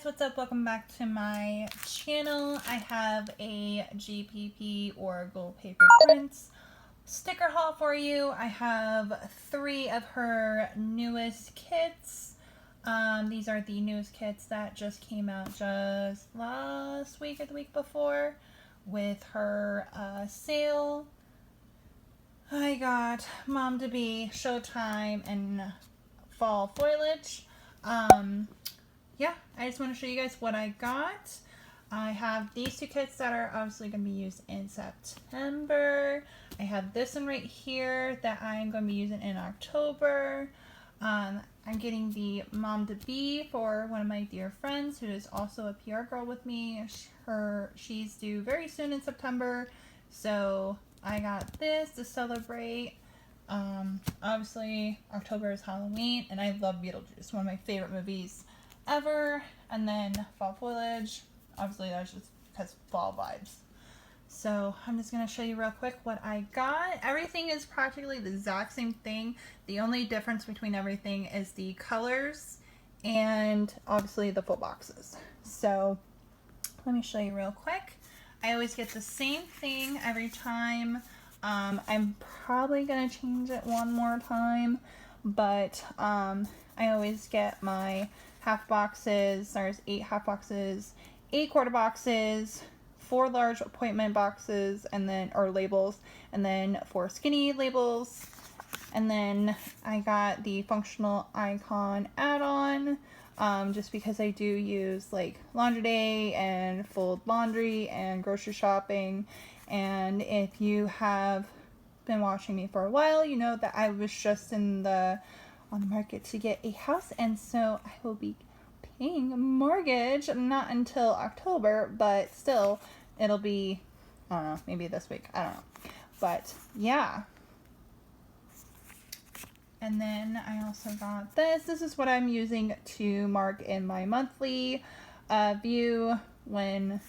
guys, what's up? Welcome back to my channel. I have a GPP or GoldPaperPrints sticker haul for you. I have 3 of her newest kits. These are the newest kits that just came out just last week or the week before with her sale. I got Mom to Be, Showtime, and Fall Foliage. Yeah, I just want to show you guys what I got. I have these 2 kits that are obviously going to be used in September. I have this one right here that I'm going to be using in October. I'm getting the Mom to Be for one of my dear friends who is also a PR girl with me. She's due very soon in September, so I got this to celebrate. Obviously October is Halloween and I love Beetlejuice, one of my favorite movies ever. And then Fall Foliage, obviously that's just because fall vibes. So I'm just going to show you real quick what I got. Everything is practically the exact same thing. The only difference between everything is the colors and obviously the full boxes. So let me show you real quick. I always get the same thing every time. I'm probably going to change it one more time, but I always get my half boxes. There's 8 half boxes, 8 quarter boxes, 4 large appointment boxes, and then, or labels, and then 4 skinny labels. And then I got the functional icon add-on, just because I do use like laundry day and fold laundry and grocery shopping. And if you have been watching me for a while, you know that I was just on the market to get a house, and so I will be paying a mortgage not until October, but still it'll be, I don't know, maybe this week, I don't know, but yeah. And then I also got this. This is what I'm using to mark in my monthly view when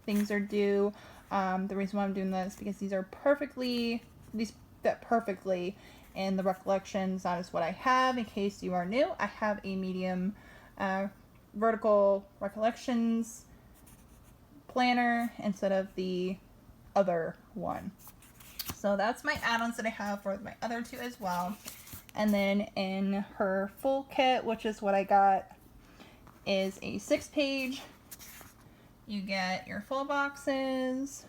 things are due. The reason why I'm doing this is because these fit perfectly in the recollections. That is what I have. In case you are new, I have a medium vertical recollections planner instead of the other one. So that's my add-ons that I have for my other 2 as well. And then in her full kit, which is what I got, is a 6-page. You get your full boxes,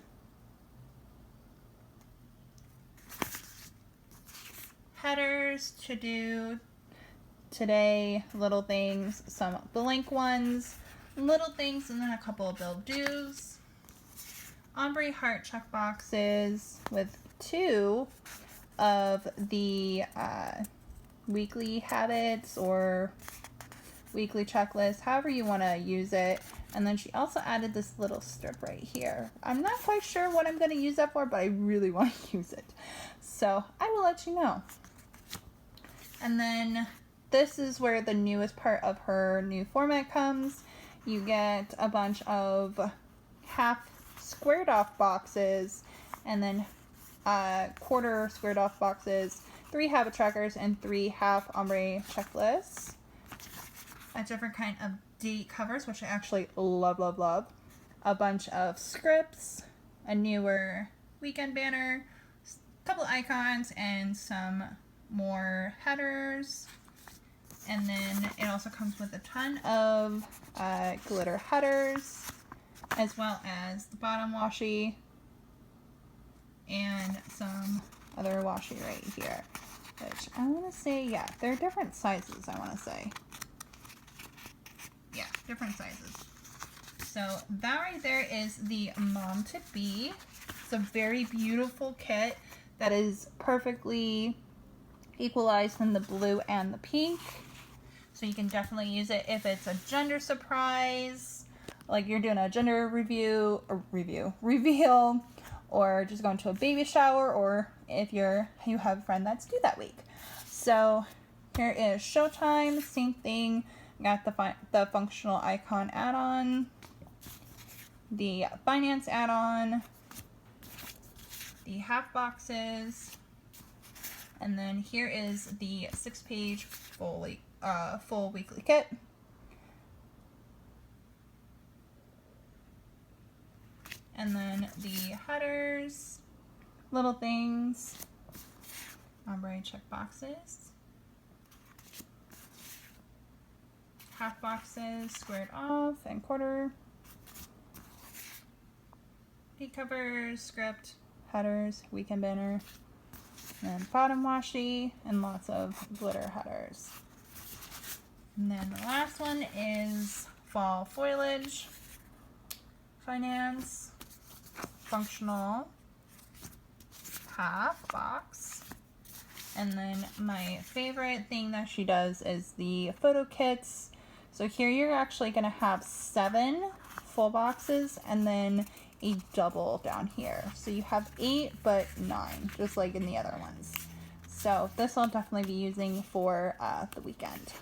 headers to do today, little things, some blank ones, little things, and then a couple of bill dues. Ombre heart check boxes with 2 of the weekly habits or weekly checklist, however you want to use it. And then she also added this little strip right here. I'm not quite sure what I'm going to use that for, but I really want to use it, so I will let you know. And then this is where the newest part of her new format comes. You get a bunch of half squared off boxes, and then quarter squared off boxes, 3 habit trackers, and 3 half ombre checklists. A different kind of date covers, which I actually love, love, love. A bunch of scripts, a newer weekend banner, a couple icons, and some more headers. And then it also comes with a ton of glitter headers, as well as the bottom washi and some other washi right here, which I want to say, yeah, they're different sizes, I want to say. Yeah, different sizes. So that right there is the Mom to Be. It's a very beautiful kit that is perfectly equalized in the blue and the pink. So you can definitely use it if it's a gender surprise, like you're doing a gender reveal, or just going to a baby shower, or if you have a friend that's due that week. So here is Showtime, same thing. Got the functional icon add-on, the finance add-on, the half boxes, and then here is the 6-page full weekly kit. And then the headers, little things, ombre check boxes, half boxes, squared off and quarter, date covers, script, headers, weekend banner, and bottom washi, and lots of glitter headers. And then the last one is fall foliage, finance, functional, half box, and then my favorite thing that she does is the photo kits. So here you're actually going to have 7 full boxes and then a double down here. So you have 8 but 9, just like in the other ones. So this I'll definitely be using for the weekend.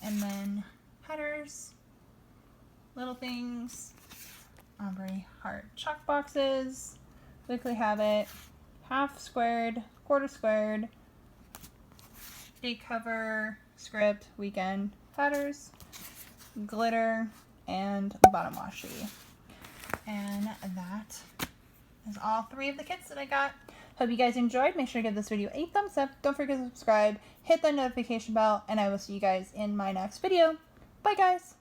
And then headers, little things, ombre heart chalk boxes, weekly habit, half squared, quarter squared, date cover, script, weekend, headers, glitter, and bottom washi. And that is all 3 of the kits that I got. Hope you guys enjoyed. Make sure to give this video a thumbs up. Don't forget to subscribe, hit the notification bell, and I will see you guys in my next video. Bye guys!